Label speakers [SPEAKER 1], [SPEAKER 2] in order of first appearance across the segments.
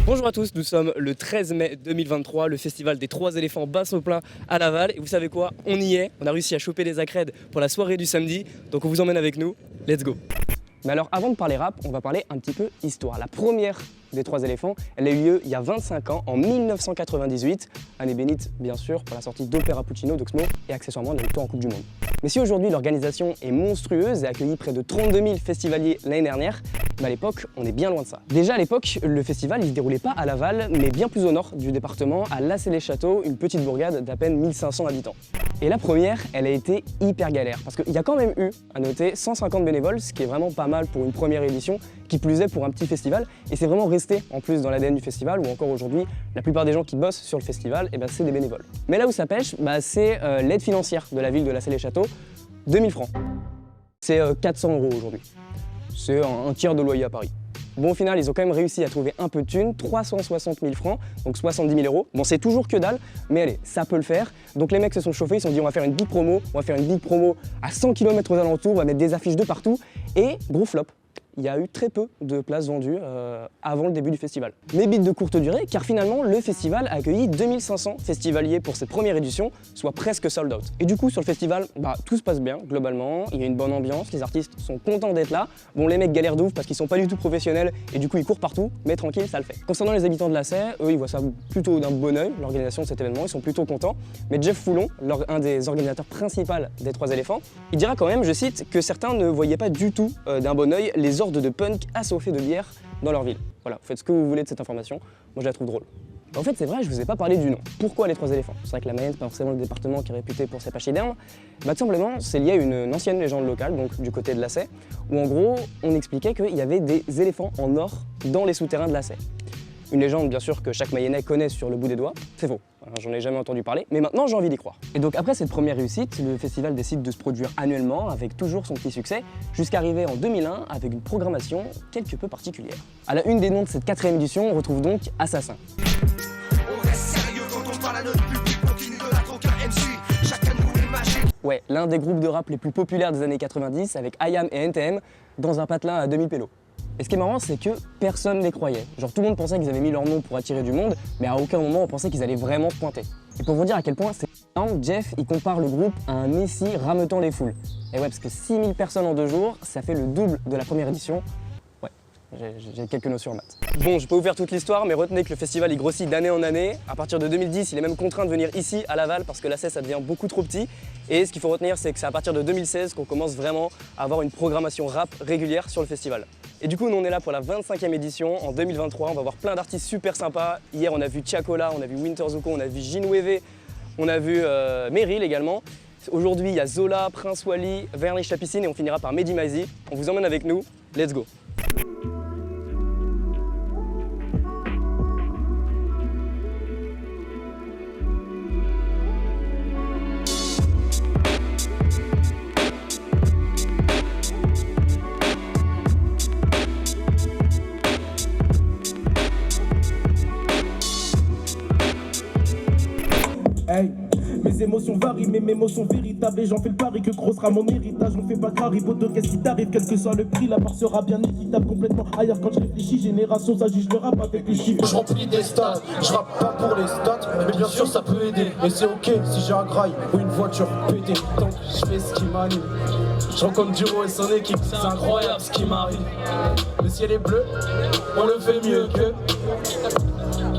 [SPEAKER 1] Bonjour à tous, nous sommes le 13 mai 2023, le festival des 3 éléphants basse au plein à Laval. Et vous savez quoi, on y est, on a réussi à choper les accrèdes pour la soirée du samedi, donc on vous emmène avec nous, let's go. Mais alors avant de parler rap, on va parler un petit peu histoire. La première des 3 éléphants, elle a eu lieu il y a 25 ans, en 1998, année bénite bien sûr pour la sortie d'Opéra Puccino d'Oxmo et accessoirement de la victoire en Coupe du Monde. Mais si aujourd'hui l'organisation est monstrueuse et a accueilli près de 32 000 festivaliers l'année dernière, à l'époque, on est bien loin de ça. Déjà à l'époque, le festival il se déroulait pas à Laval, mais bien plus au nord du département, à Lassay-les-Châteaux, une petite bourgade d'à peine 1500 habitants. Et la première, elle a été hyper galère, parce qu'il y a quand même eu, à noter, 150 bénévoles, ce qui est vraiment pas mal pour une première édition, qui plus est pour un petit festival, et c'est vraiment resté en plus dans l'ADN du festival, où encore aujourd'hui, la plupart des gens qui bossent sur le festival, c'est des bénévoles. Mais là où ça pêche, c'est l'aide financière de la ville de Lassay-les-Châteaux, 2000 francs. C'est 400 € aujourd'hui. C'est un tiers de loyer à Paris. Bon, au final, ils ont quand même réussi à trouver un peu de thunes, 360 000 francs, donc 70 000 €. Bon, c'est toujours que dalle, mais allez, ça peut le faire. Donc les mecs se sont chauffés, ils se sont dit on va faire une big promo, à 100 km aux alentours, on va mettre des affiches de partout, et gros flop. Il y a eu très peu de places vendues avant le début du festival. Mais bite de courte durée, car finalement, le festival a accueilli 2500 festivaliers pour cette première édition, soit presque sold out. Et du coup, sur le festival, tout se passe bien, globalement. Il y a une bonne ambiance, les artistes sont contents d'être là. Bon, les mecs galèrent de ouf parce qu'ils sont pas du tout professionnels et du coup, ils courent partout, mais tranquille, ça le fait. Concernant les habitants de Lassay, eux, ils voient ça plutôt d'un bon oeil, l'organisation de cet événement, ils sont plutôt contents. Mais Jeff Foulon, un des organisateurs principaux des 3 éléphants, il dira quand même, je cite, que certains ne voyaient pas du tout d'un bon oeil les hordes de punk assoiffés de bière dans leur ville. Voilà, faites ce que vous voulez de cette information, moi je la trouve drôle. En fait c'est vrai, je vous ai pas parlé du nom. Pourquoi les 3 éléphants? C'est vrai que la Mayenne, c'est pas forcément le département qui est réputé pour ses pachydermes. Tout simplement, c'est lié à une ancienne légende locale, donc du côté de Lassay, où en gros, on expliquait qu'il y avait des éléphants en or dans les souterrains de Lassay. Une légende bien sûr que chaque Mayennais connaît sur le bout des doigts, c'est faux. J'en ai jamais entendu parler, mais maintenant j'ai envie d'y croire. Et donc après cette première réussite, le festival décide de se produire annuellement avec toujours son petit succès, jusqu'à arriver en 2001 avec une programmation quelque peu particulière. À la une des noms de cette 4e édition, on retrouve donc Assassin. Ouais, l'un des groupes de rap les plus populaires des années 90 avec IAM et NTM dans un patelin à 2000 pélos. Et ce qui est marrant, c'est que personne ne les croyait. Genre tout le monde pensait qu'ils avaient mis leur nom pour attirer du monde, mais à aucun moment on pensait qu'ils allaient vraiment se pointer. Et pour vous dire à quel point c'est énorme, Jeff il compare le groupe à un Messi rameutant les foules. Et ouais, parce que 6000 personnes en 2 jours, ça fait le double de la première édition. Ouais, j'ai quelques notions en maths. Bon, je peux vous faire toute l'histoire, mais retenez que le festival il grossit d'année en année. À partir de 2010, il est même contraint de venir ici à Laval parce que Lassay ça devient beaucoup trop petit. Et ce qu'il faut retenir, c'est que c'est à partir de 2016 qu'on commence vraiment à avoir une programmation rap régulière sur le festival. Et du coup, nous on est là pour la 25e édition. En 2023, on va voir plein d'artistes super sympas. Hier, on a vu Tiakola, on a vu Winter Zuko, on a vu Ginweve, on a vu Meryl également. Aujourd'hui, il y a Zola, Prince Wally, Vernish Chapissine et on finira par Mehdi Maizi. On vous emmène avec nous. Let's go!
[SPEAKER 2] Hey, mes émotions varient, mais mes mots sont véritables et j'en fais le pari que gros sera mon héritage. On fait pas Hariboto, qu'est-ce qui t'arrive, quel que soit le prix, la part sera bien équitable, complètement ailleurs quand je réfléchis, génération, ça juge le rap avec les chiffres.
[SPEAKER 3] Je remplis des stats, je rappe pas pour les stats, mais bien sûr ça peut aider, et c'est ok si j'ai un graille ou une voiture pétée, donc je fais ce qui m'anime. Je rencontre Duro et son équipe, c'est incroyable ce qui m'arrive. Le ciel est bleu, on le fait mieux que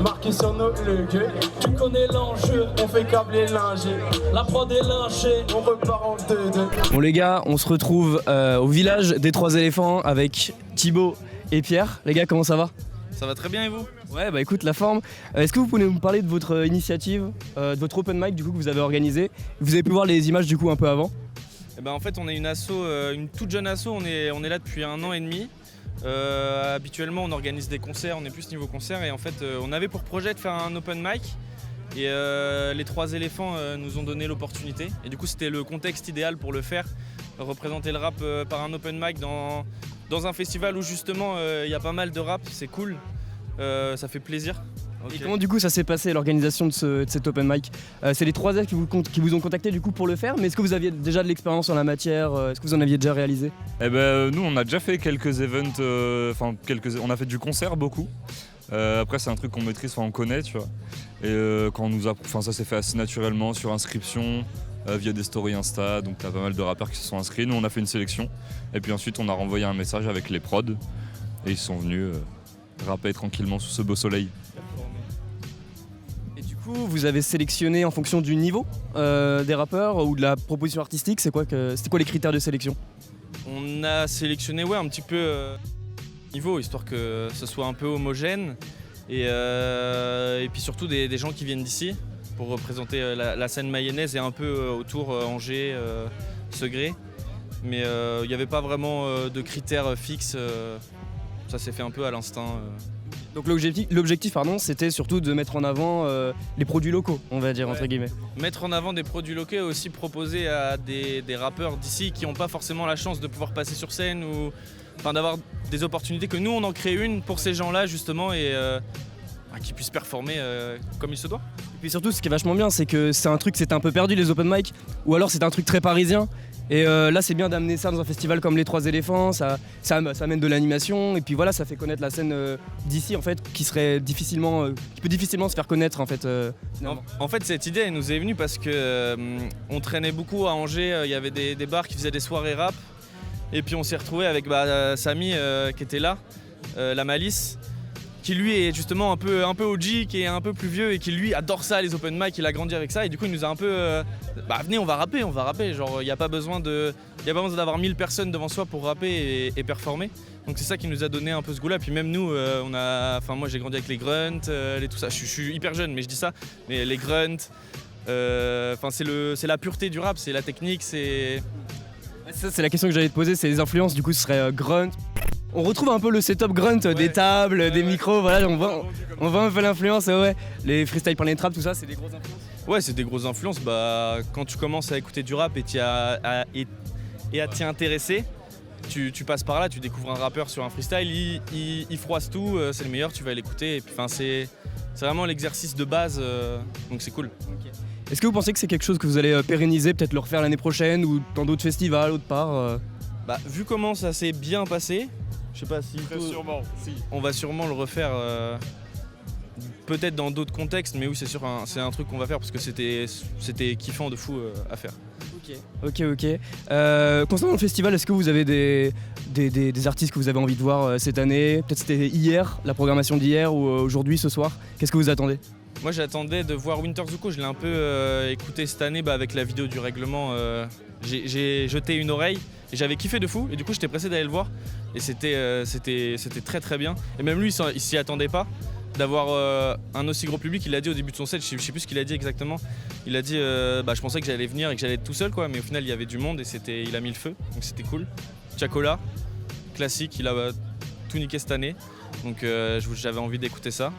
[SPEAKER 3] marqué sur nos legs. Tu connais l'enjeu, on fait câbler l'ingé. La prod est lynchée, on repart en 2-2.
[SPEAKER 1] Bon les gars, on se retrouve au village des 3 éléphants avec Thibaut et Pierre. Les gars, comment ça va?
[SPEAKER 4] Ça va très bien et vous?
[SPEAKER 1] Ouais, bah écoute, la forme. Est-ce que vous pouvez nous parler de votre initiative, de votre open mic du coup que vous avez organisé? Vous avez pu voir les images du coup un peu avant?
[SPEAKER 4] En fait on est une asso, une toute jeune asso, on est là depuis 1 an et demi. Habituellement on organise des concerts, on est plus niveau concert et en fait on avait pour projet de faire un open mic et les 3 éléphants nous ont donné l'opportunité et du coup c'était le contexte idéal pour le faire, représenter le rap par un open mic dans un festival où justement il y a pas mal de rap, c'est cool, ça fait plaisir.
[SPEAKER 1] Okay. Et comment du coup ça s'est passé l'organisation de cet open mic? C'est les 3 F qui vous ont contacté du coup pour le faire, mais est-ce que vous aviez déjà de l'expérience en la matière? Est-ce que vous en aviez déjà réalisé?
[SPEAKER 5] Nous on a déjà fait quelques events, on a fait du concert beaucoup. Après c'est un truc qu'on maîtrise, on connaît, tu vois. Et quand on nous a... ça s'est fait assez naturellement sur inscription, via des stories Insta, donc t'as pas mal de rappeurs qui se sont inscrits. Nous on a fait une sélection et puis ensuite on a renvoyé un message avec les prods et ils sont venus rapper tranquillement sous ce beau soleil.
[SPEAKER 1] Et du coup, vous avez sélectionné en fonction du niveau des rappeurs ou de la proposition artistique, c'était quoi les critères de sélection?
[SPEAKER 4] On a sélectionné un petit peu niveau, histoire que ce soit un peu homogène et puis surtout des gens qui viennent d'ici pour représenter la scène mayonnaise et un peu autour Angers, Segré. Mais il n'y avait pas vraiment de critères fixes, ça s'est fait un peu à l'instinct.
[SPEAKER 1] Donc l'objectif, c'était surtout de mettre en avant les produits locaux, on va dire, entre guillemets.
[SPEAKER 4] Mettre en avant des produits locaux et aussi proposer à des rappeurs d'ici qui n'ont pas forcément la chance de pouvoir passer sur scène ou d'avoir des opportunités, que nous on en crée une pour ces gens-là justement et qui puissent performer comme il se doit.
[SPEAKER 1] Et puis surtout, ce qui est vachement bien, c'est que c'est un truc, c'était un peu perdu les open mic, ou alors c'était un truc très parisien. Et là, c'est bien d'amener ça dans un festival comme les Trois Éléphants, ça amène de l'animation, et puis voilà, ça fait connaître la scène d'ici, en fait, qui peut difficilement se faire connaître, en fait.
[SPEAKER 4] En fait, cette idée, elle nous est venue parce que on traînait beaucoup à Angers, il y avait des bars qui faisaient des soirées rap, et puis on s'est retrouvé avec Samy qui était là, la Malice, qui lui est justement un peu OG, qui est un peu plus vieux et qui lui adore ça, les open mic, il a grandi avec ça et du coup il nous a un peu venez on va rapper, genre il n'y a pas besoin d'avoir 1000 personnes devant soi pour rapper et performer. Donc c'est ça qui nous a donné un peu ce goût là, puis même nous moi j'ai grandi avec les grunts, tout ça, je suis hyper jeune mais je dis ça, mais les grunts, c'est la pureté du rap, c'est la technique, c'est...
[SPEAKER 1] Ça c'est la question que j'allais te poser, c'est les influences, du coup ce serait grunt. On retrouve un peu le setup grunt des tables, des micros, voilà, on voit un peu l'influence, les freestyle par les traps, tout ça, c'est des grosses influences.
[SPEAKER 4] Ouais, c'est des grosses influences, quand tu commences à écouter du rap et à t'y intéresser, tu passes par là, tu découvres un rappeur sur un freestyle, il froisse tout, c'est le meilleur, tu vas l'écouter, et puis c'est vraiment l'exercice de base, donc c'est cool.
[SPEAKER 1] Okay. Est-ce que vous pensez que c'est quelque chose que vous allez pérenniser, peut-être le refaire l'année prochaine ou dans d'autres festivals, autre part
[SPEAKER 4] Vu comment ça s'est bien passé, je sais pas si...
[SPEAKER 5] sûrement, si. On
[SPEAKER 4] va sûrement le refaire peut-être dans d'autres contextes, mais oui c'est sûr, c'est un truc qu'on va faire parce que c'était kiffant de fou à faire.
[SPEAKER 1] Ok. Concernant le festival, est-ce que vous avez des artistes que vous avez envie de voir cette année? Peut-être c'était hier, la programmation d'hier ou aujourd'hui, ce soir. Qu'est-ce que vous attendez?
[SPEAKER 4] Moi j'attendais de voir Winter Zuko, je l'ai un peu écouté cette année avec la vidéo du règlement. J'ai jeté une oreille et j'avais kiffé de fou et du coup j'étais pressé d'aller le voir et c'était très très bien. Et même lui il s'y attendait pas d'avoir un aussi gros public. Il l'a dit au début de son set, je sais plus ce qu'il a dit exactement. Il a dit je pensais que j'allais venir et que j'allais être tout seul quoi, mais au final il y avait du monde et il a mis le feu, donc c'était cool. Chacola, classique, il a tout niqué cette année, donc j'avais envie d'écouter ça.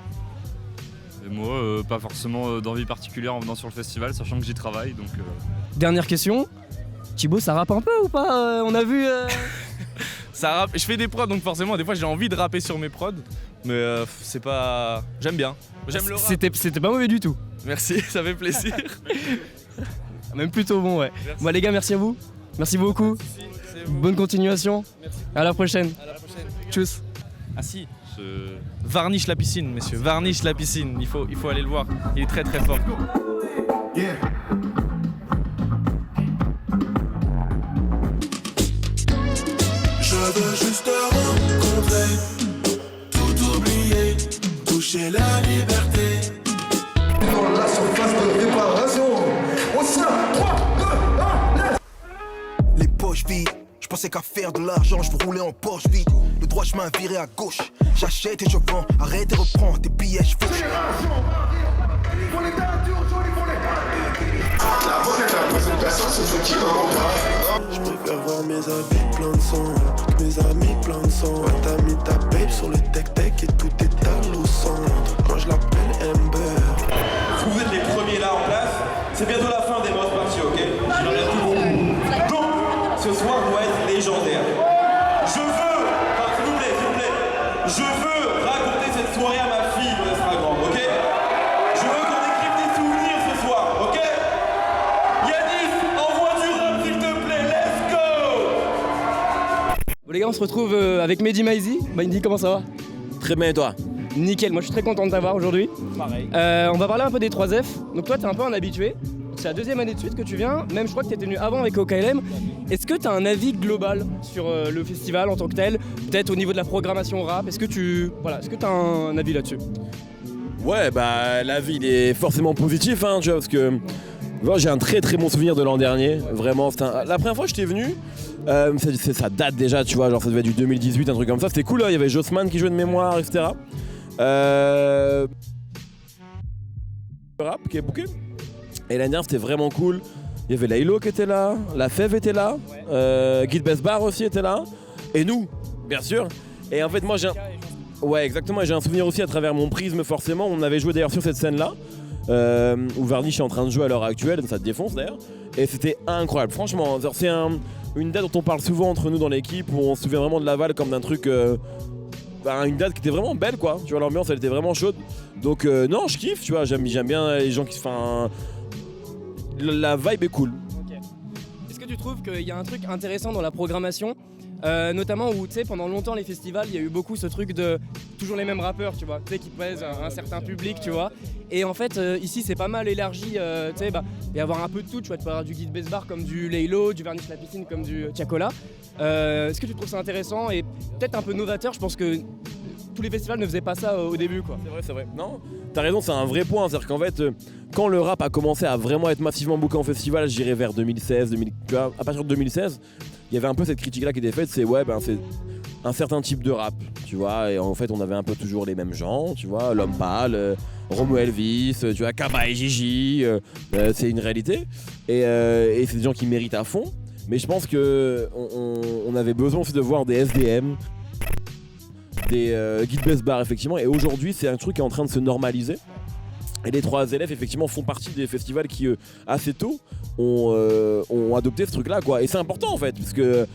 [SPEAKER 5] Et moi, pas forcément d'envie particulière en venant sur le festival, sachant que j'y travaille, donc...
[SPEAKER 1] Dernière question, Thibaut, ça rappe un peu ou pas? On a vu...
[SPEAKER 4] Ça rappe, je fais des prods, donc forcément, des fois j'ai envie de rapper sur mes prods, mais c'est pas... J'aime bien, j'aime le rap.
[SPEAKER 1] C'était pas mauvais du tout.
[SPEAKER 4] Merci, ça fait plaisir.
[SPEAKER 1] Même plutôt bon, ouais.
[SPEAKER 4] Merci.
[SPEAKER 1] Bon les gars, merci à vous. Merci beaucoup. Bonne continuation.
[SPEAKER 4] Merci.
[SPEAKER 1] À la prochaine.
[SPEAKER 4] À la prochaine.
[SPEAKER 1] Tchuss.
[SPEAKER 4] Ah si. Varnish la piscine, messieurs. Varnish la piscine. Il faut aller le voir. Il est très très fort.
[SPEAKER 6] Yeah. Je veux juste te rencontrer, tout oublier, toucher la liberté.
[SPEAKER 7] Dans la surface de réparation. Au sein, 3, 2, 1,
[SPEAKER 6] Les poches vides. Je pensais qu'à faire de l'argent, je veux rouler en Porsche vite. Le droit chemin viré à gauche. J'achète et je vends, arrête et reprends tes billets, je fais.
[SPEAKER 7] La bonne est la présentation, c'est ce qui m'en
[SPEAKER 6] Je préfère voir mes habits plein de sang, que mes amis plein de sang. T'as mis ta babe sur le tech-tech et tout est au centre. Quand je l'appelle Amber.
[SPEAKER 8] Vous êtes les premiers là en place, c'est bientôt la fin des modes parties, ok? Il en reste plus beaucoup. Donc, ce soir doit être légendaire. Je veux, s'il vous plaît, je veux raconter cette soirée à ma fille quand elle sera grande, ok? Je veux qu'on écrive des souvenirs ce soir, ok? Yanis, envoie du rap s'il te plaît, let's go!
[SPEAKER 1] Bon les gars, on se retrouve avec Mehdi Maizi. Mehdi, comment ça va?
[SPEAKER 9] Très bien et toi?
[SPEAKER 1] Nickel, moi je suis très content de t'avoir aujourd'hui.
[SPEAKER 9] Pareil.
[SPEAKER 1] On va parler un peu des 3F. Donc toi t'es un peu un habitué. C'est la deuxième année de suite que tu viens. Même je crois que t'étais venu avant avec OKLM. Est-ce que t'as un avis global sur le festival en tant que tel? Peut-être au niveau de la programmation rap. Est-ce que t'as un avis là-dessus?
[SPEAKER 9] Ouais, bah l'avis il est forcément positif, hein, tu vois, parce que moi, j'ai un très très bon souvenir de l'an dernier. Vraiment, la première fois que j'étais venu, ça date déjà, tu vois, genre ça devait être du 2018, un truc comme ça. C'était cool, hein, il y avait Jossman qui jouait de mémoire, etc. Rap qui est booké. Et l'année dernière, c'était vraiment cool. Il y avait Laylo qui était là, La Fève était là, Guide Besbar aussi était là, et nous, bien sûr. Et en fait, moi, ouais, exactement, j'ai un souvenir aussi à travers mon prisme, forcément. On avait joué d'ailleurs sur cette scène-là, où Varnish est en train de jouer à l'heure actuelle, ça te défonce d'ailleurs. Et c'était incroyable, franchement. C'est une date dont on parle souvent entre nous dans l'équipe, où on se souvient vraiment de Laval comme d'un truc. Une date qui était vraiment belle, quoi. Tu vois, l'ambiance, elle était vraiment chaude. Donc, non, je kiffe, tu vois, j'aime bien les gens qui se font. La vibe est cool.
[SPEAKER 1] Okay. Est-ce que tu trouves qu'il y a un truc intéressant dans la programmation, notamment où tu sais pendant longtemps les festivals il y a eu beaucoup ce truc de toujours les mêmes rappeurs, tu vois, tu sais, qui plaisent à un certain public, tu vois, et en fait ici c'est pas mal élargi, tu sais, il va y avoir un peu de tout, tu vois, tu peux avoir du Guide Besbar comme du Laylo, du Varnish La Piscine comme du Tiakola. Est-ce que tu trouves ça intéressant et peut-être un peu novateur? Je pense que tous les festivals ne faisaient pas ça au début, quoi.
[SPEAKER 9] C'est vrai. Non, t'as raison, c'est un vrai point. C'est-à-dire qu'en fait, quand le rap a commencé à vraiment être massivement booké en festival, je dirais vers 2016, tu vois, à partir de 2016, il y avait un peu cette critique-là qui était faite, c'est c'est un certain type de rap, tu vois, et en fait on avait un peu toujours les mêmes gens, tu vois, L'Homme Pâle, Romo Elvis, tu vois, Kaba et Gigi, c'est une réalité, et c'est des gens qui méritent à fond, mais je pense qu'on avait besoin aussi de voir des SDM, des Guide Besbar effectivement, et aujourd'hui c'est un truc qui est en train de se normaliser. Et les 3 élèves effectivement font partie des festivals qui assez tôt ont adopté ce truc là, quoi. Et c'est important en fait, parce que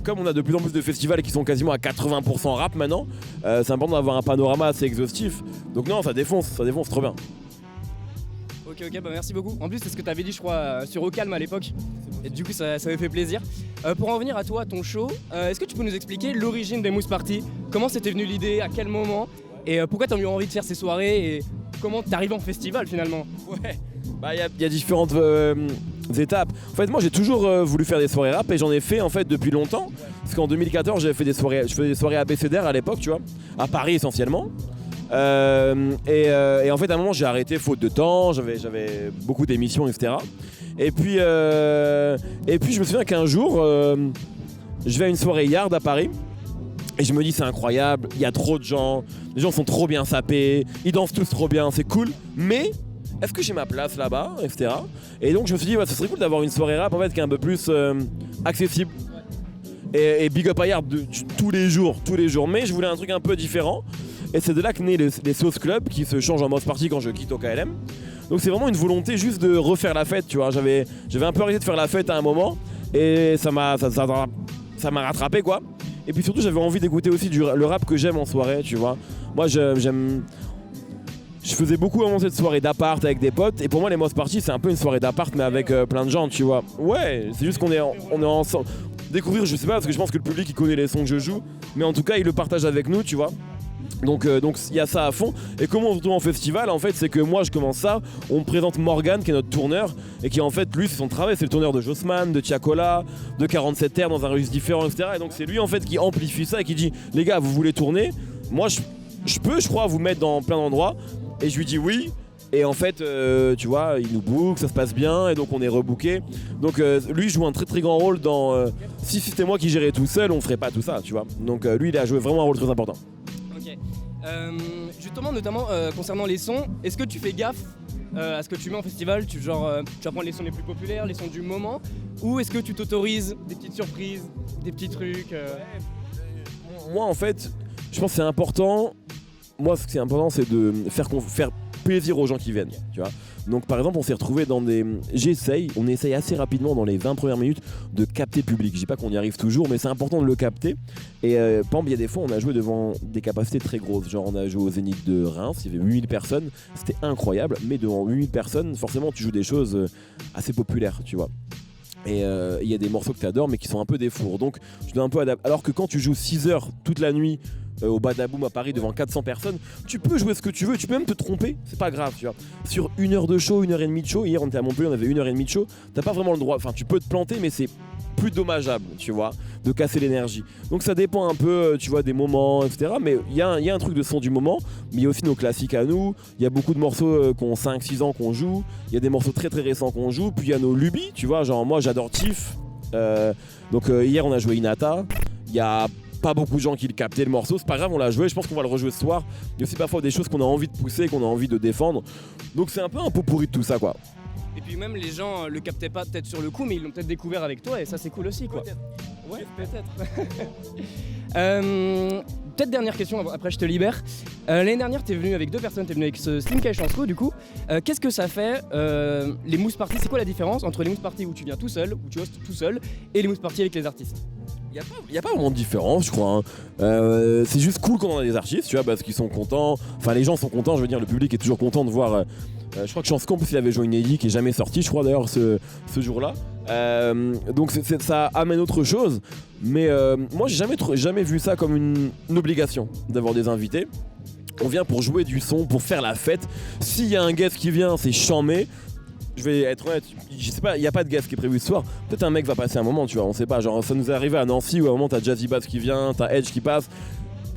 [SPEAKER 9] comme on a de plus en plus de festivals qui sont quasiment à 80% rap maintenant, c'est important d'avoir un panorama assez exhaustif. Donc non, ça défonce trop bien.
[SPEAKER 1] Ok, bah merci beaucoup. En plus c'est ce que tu avais dit je crois sur Au Calme à l'époque. Et du coup ça m'avait fait plaisir. Pour en venir à toi, ton show, est-ce que tu peux nous expliquer l'origine des Mousse Party? Comment c'était venu l'idée, à quel moment, et pourquoi tu as eu envie de faire ces soirées, et comment t'es arrivé en festival finalement?
[SPEAKER 9] Ouais, bah il y a différentes étapes. En fait moi j'ai toujours voulu faire des soirées rap et j'en ai fait en fait depuis longtemps. Parce qu'en 2014 je faisais des soirées abécédaires à l'époque, tu vois, à Paris essentiellement. Et en fait à un moment j'ai arrêté faute de temps, j'avais beaucoup d'émissions, etc. Et puis je me souviens qu'un jour je vais à une soirée Yard à Paris. Et je me dis c'est incroyable, il y a trop de gens, les gens sont trop bien sapés, ils dansent tous trop bien, c'est cool, mais est-ce que j'ai ma place là-bas, etc. Et donc je me suis dit ce serait cool d'avoir une soirée rap en fait qui est un peu plus accessible. Et big up à Yard tous les jours, mais je voulais un truc un peu différent. Et c'est de là que naît les Sauce Club qui se changent en Mousse Party quand je quitte OKLM. Donc c'est vraiment une volonté juste de refaire la fête, tu vois. J'avais un peu arrêté de faire la fête à un moment et ça m'a rattrapé, quoi. Et puis surtout j'avais envie d'écouter aussi le rap que j'aime en soirée, tu vois. Moi je faisais beaucoup avant cette soirée d'appart avec des potes, et pour moi les Mousse Party c'est un peu une soirée d'appart mais avec plein de gens, tu vois. Ouais, c'est juste qu'on est ensemble. Découvrir je sais pas, parce que je pense que le public il connaît les sons que je joue, mais en tout cas il le partage avec nous, tu vois. Donc il y a ça à fond. Et comment on se retrouve en festival en fait, c'est que moi je commence ça, on me présente Morgan qui est notre tourneur, et qui en fait lui c'est son travail, c'est le tourneur de Jossman, de Tiakola, de 47 Terres dans un registre différent, etc. Et donc c'est lui en fait qui amplifie ça et qui dit les gars vous voulez tourner, moi je peux je crois vous mettre dans plein d'endroits. Et je lui dis oui. Et en fait, tu vois, il nous book, ça se passe bien, et donc on est rebooké. Donc lui joue un très très grand rôle dans... si c'était moi qui gérais tout seul, on ferait pas tout ça, tu vois. Donc lui, il a joué vraiment un rôle très important.
[SPEAKER 1] Ok. Justement, notamment concernant les sons, est-ce que tu fais gaffe à ce que tu mets en festival? Tu vas prendre les sons les plus populaires, les sons du moment, ou est-ce que tu t'autorises des petites surprises, des petits trucs
[SPEAKER 9] Moi, en fait, je pense que c'est important. Moi, ce qui est important, c'est de faire plaisir aux gens qui viennent, tu vois. Donc par exemple on s'est retrouvé dans des... on essaye assez rapidement dans les 20 premières minutes de capter le public. Je dis pas qu'on y arrive toujours, mais c'est important de le capter. Et par exemple il y a des fois on a joué devant des capacités très grosses. Genre on a joué au Zénith de Reims, il y avait 8000 personnes, c'était incroyable. Mais devant 8000 personnes, forcément tu joues des choses assez populaires, tu vois. Et il y a des morceaux que tu adores mais qui sont un peu des fours. Donc tu dois un peu adapter. Alors que quand tu joues 6 heures toute la nuit au Badaboom à Paris devant 400 personnes, tu peux jouer ce que tu veux, tu peux même te tromper, c'est pas grave, tu vois. Sur 1 heure de show, 1h30 de show, hier on était à Montpellier, on avait 1h30 de show, t'as pas vraiment le droit, enfin tu peux te planter, mais c'est plus dommageable, tu vois, de casser l'énergie. Donc ça dépend un peu, tu vois, des moments, etc. Mais il y a un truc de son du moment, mais il y a aussi nos classiques à nous, il y a beaucoup de morceaux qui ont 5-6 ans qu'on joue, il y a des morceaux très très récents qu'on joue, puis il y a nos lubies, tu vois, genre moi j'adore Tiff, donc hier on a joué Inata, il y a pas beaucoup de gens qui le captaient le morceau, c'est pas grave, on l'a joué, je pense qu'on va le rejouer ce soir. Il y a aussi parfois des choses qu'on a envie de pousser, qu'on a envie de défendre, donc c'est un peu un pot pourri de tout ça quoi.
[SPEAKER 1] Et puis même les gens le captaient pas peut-être sur le coup, mais ils l'ont peut-être découvert avec toi et ça c'est cool aussi quoi. Ouais, peut-être. Peut-être dernière question, après je te libère. L'année dernière t'es venu avec 2 personnes, t'es venu avec Slimka et Chansko du coup. Qu'est-ce que ça fait les Mousse Party? C'est quoi la différence entre les Mousse Party où tu viens tout seul, où tu hostes tout seul, et les Mousse Party avec les artistes?
[SPEAKER 9] Il n'y a pas vraiment de différence, je crois. C'est juste cool quand on a des artistes, tu vois, parce qu'ils sont contents. Enfin, les gens sont contents, je veux dire, le public est toujours content de voir. Je crois que Chansko, en plus, il avait joué une inédit qui n'est jamais sortie, je crois, d'ailleurs, ce jour-là. Donc, ça amène autre chose. Mais moi, j'ai jamais vu ça comme une obligation d'avoir des invités. On vient pour jouer du son, pour faire la fête. S'il y a un guest qui vient, c'est chambé. Je vais être honnête, je sais pas, il n'y a pas de guest qui est prévu ce soir. Peut-être un mec va passer un moment, tu vois, on sait pas. Genre, ça nous est arrivé à Nancy où à un moment t'as Jazzy Bass qui vient, t'as Edge qui passe.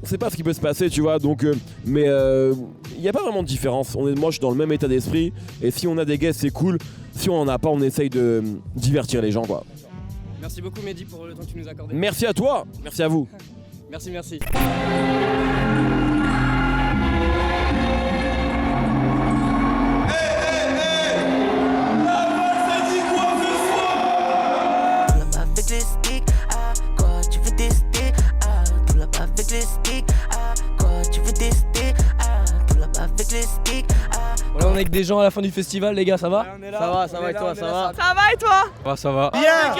[SPEAKER 9] On sait pas ce qui peut se passer, tu vois. Donc, mais il n'y a pas vraiment de différence. Moi, je suis dans le même état d'esprit. Et si on a des guests, c'est cool. Si on en a pas, on essaye de divertir les gens, quoi.
[SPEAKER 1] Merci beaucoup Mehdi pour le temps que tu nous as accordé.
[SPEAKER 9] Merci à toi, merci à vous.
[SPEAKER 1] Merci. Voilà, on est avec des gens à la fin du festival, les gars, ça va?
[SPEAKER 10] Ça va et toi, ça va?
[SPEAKER 11] Ça va et toi?
[SPEAKER 10] Ça va.
[SPEAKER 11] Bien!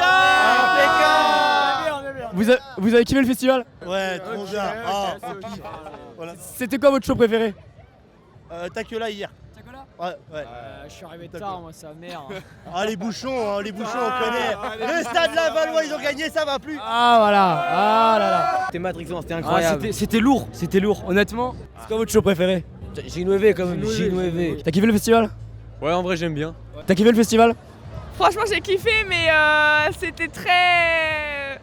[SPEAKER 1] Vous avez kiffé le festival?
[SPEAKER 10] Ouais, trop bien. Voilà.
[SPEAKER 1] C'était quoi votre show préféré?
[SPEAKER 10] Taquiola hier. Ouais.
[SPEAKER 12] Je suis arrivé tard, moi, sa mère.
[SPEAKER 10] Les bouchons, on connaît. Le stade Lavallois, ils ont gagné, ça va plus.
[SPEAKER 1] Ah voilà, ah là là.
[SPEAKER 12] C'était matrixant, c'était incroyable.
[SPEAKER 1] C'était lourd, honnêtement. C'est quoi votre show préféré?
[SPEAKER 12] J9 quand même, J9.
[SPEAKER 1] T'as kiffé le festival?
[SPEAKER 10] Ouais, en vrai, j'aime bien.
[SPEAKER 1] T'as kiffé le festival?
[SPEAKER 11] Franchement, j'ai kiffé, mais c'était très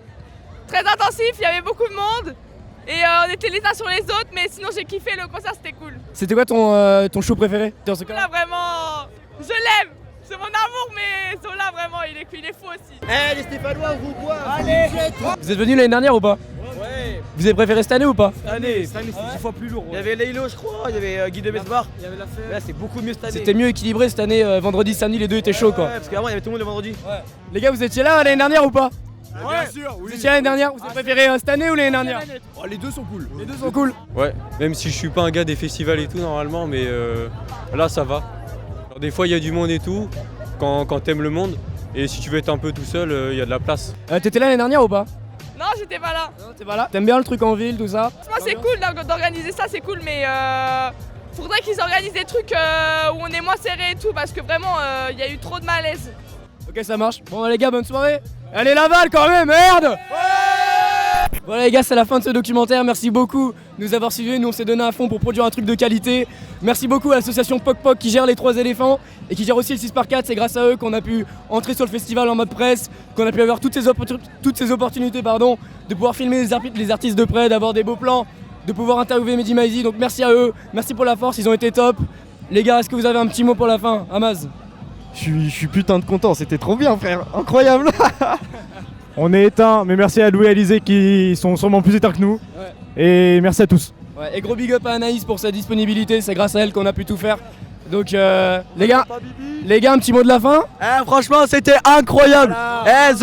[SPEAKER 11] intensif, il y avait beaucoup de monde. Et on était les uns sur les autres, mais sinon j'ai kiffé, le concert c'était cool.
[SPEAKER 1] C'était quoi ton show préféré dans ce cas?
[SPEAKER 11] Là vraiment, je l'aime, c'est mon amour, mais Zola vraiment il est fou aussi.
[SPEAKER 10] Les Stéphanois, vous quoi?
[SPEAKER 1] Allez. Vous êtes venus l'année dernière ou pas?
[SPEAKER 10] Ouais.
[SPEAKER 1] Vous avez préféré cette année ou pas?
[SPEAKER 12] Cette année c'est 10 fois plus lourd.
[SPEAKER 10] Il y avait Leilo, je crois, il y avait Guy de Besbar.
[SPEAKER 12] Il y avait la fête.
[SPEAKER 10] Là, c'est beaucoup mieux cette année.
[SPEAKER 1] C'était mieux équilibré cette année, vendredi, samedi, les deux étaient chauds quoi.
[SPEAKER 10] Ouais, parce qu'avant il y avait tout le monde le vendredi.
[SPEAKER 1] Ouais. Les gars, vous étiez là l'année dernière ou pas?
[SPEAKER 10] Bien sûr, oui.
[SPEAKER 1] Vous étiez l'année dernière? Vous avez préféré cette année ou l'année dernière?
[SPEAKER 10] Les deux sont cool.
[SPEAKER 1] Les deux sont cool.
[SPEAKER 13] Ouais, même si je suis pas un gars des festivals et tout normalement, mais là ça va. Alors, des fois il y a du monde et tout, quand t'aimes le monde, et si tu veux être un peu tout seul, il y a de la place.
[SPEAKER 1] T'étais là l'année dernière ou pas?
[SPEAKER 11] Non, j'étais pas là.
[SPEAKER 1] Non, t'es pas là? T'aimes bien le truc en ville, tout ça?
[SPEAKER 11] Moi c'est cool d'organiser ça, c'est cool, mais faudrait qu'ils organisent des trucs où on est moins serré et tout, parce que vraiment il y a eu trop de malaise.
[SPEAKER 1] Ok, ça marche. Bon les gars, bonne soirée. Allez Laval quand même, merde! Voilà les gars, c'est la fin de ce documentaire. Merci beaucoup de nous avoir suivis. Nous on s'est donné à fond pour produire un truc de qualité. Merci beaucoup à l'association Poc Poc qui gère les 3 éléphants et qui gère aussi le 6x4. C'est grâce à eux qu'on a pu entrer sur le festival en mode presse, qu'on a pu avoir toutes ces opportunités de pouvoir filmer les artistes de près, d'avoir des beaux plans, de pouvoir interviewer Mehdi Maizi. Donc merci à eux, merci pour la force, ils ont été top. Les gars, est-ce que vous avez un petit mot pour la fin? Amaz?
[SPEAKER 14] Je suis putain de content, c'était trop bien frère, incroyable. On est éteints, mais merci à Louis et Alizé qui sont sûrement plus éteints que nous. Ouais. Et merci à tous.
[SPEAKER 1] Ouais, et gros big up à Anaïs pour sa disponibilité, c'est grâce à elle qu'on a pu tout faire. Donc les gars, un petit mot de la fin?
[SPEAKER 10] Franchement c'était incroyable. Voilà.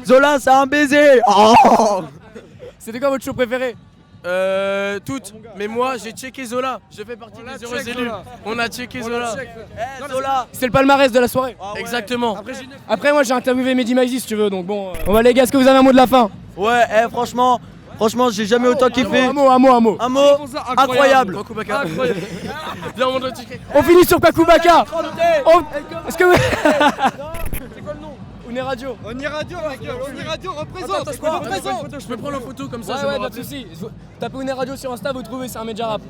[SPEAKER 10] Zola c'est un baiser. Oh.
[SPEAKER 1] C'était quoi votre show préféré?
[SPEAKER 15] Toutes, mais moi j'ai checké Zola, je fais partie des heureux élus. On a checké Zola.
[SPEAKER 10] Zola.
[SPEAKER 1] C'est le palmarès de la soirée.
[SPEAKER 15] Exactement.
[SPEAKER 1] Après moi j'ai interviewé Mehdi Maizi si tu veux, donc bon. On va les gars, est-ce que vous avez un mot de la fin?
[SPEAKER 10] Ouais, franchement j'ai jamais autant kiffé.
[SPEAKER 1] Un mot.
[SPEAKER 10] Un mot incroyable.
[SPEAKER 1] On finit sur Kakubaka. Est-ce que vous... On est radio.
[SPEAKER 12] On est radio, ma gueule. On est radio, représente.
[SPEAKER 1] Attends, je peux prendre
[SPEAKER 15] Je peux prendre en photo comme ça, je
[SPEAKER 1] Ouais,
[SPEAKER 15] me
[SPEAKER 1] pas de
[SPEAKER 15] rappelle.
[SPEAKER 1] soucis. Tapez On est radio sur Insta, vous trouvez, c'est un média rap.